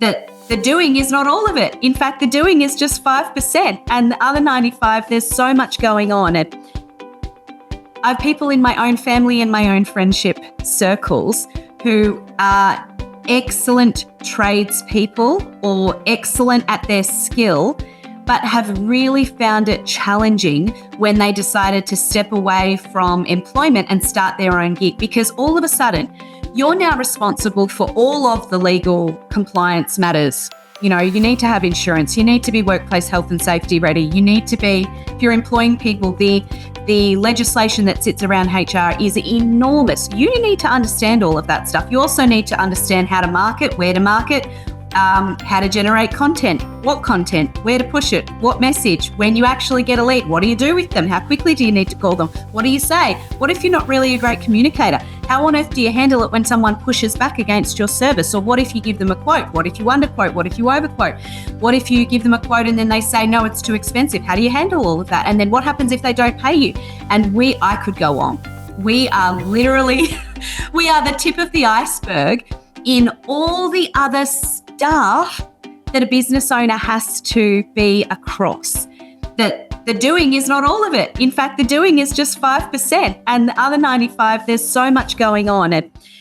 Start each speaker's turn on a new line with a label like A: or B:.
A: that the doing is not all of it. In fact, the doing is just 5%, and the other 95, there's so much going on. And I have people in my own family and my own friendship circles who are excellent tradespeople or excellent at their skill, but have really found it challenging when they decided to step away from employment and start their own gig, because all of a sudden you're now responsible for all of the legal compliance matters. You know, you need to have insurance, you need to be workplace health and safety ready, you need to be, if you're employing people, the legislation that sits around HR is enormous. You need to understand all of that stuff. You also need to understand how to market, where to market, how to generate content, where to push it, what message, when you actually get a lead, what do you do with them? How quickly do you need to call them? What do you say? What if you're not really a great communicator? How on earth do you handle it when someone pushes back against your service? Or what if you give them a quote? What if you underquote? What if you overquote? What if you give them a quote and then they say, no, it's too expensive? How do you handle all of that? And then what happens if they don't pay you? And I could go on. We are literally, we are the tip of the iceberg in all the other stuff that a business owner has to be across. That the doing is not all of it. In fact, the doing is just 5%, and the other 95, there's so much going on. And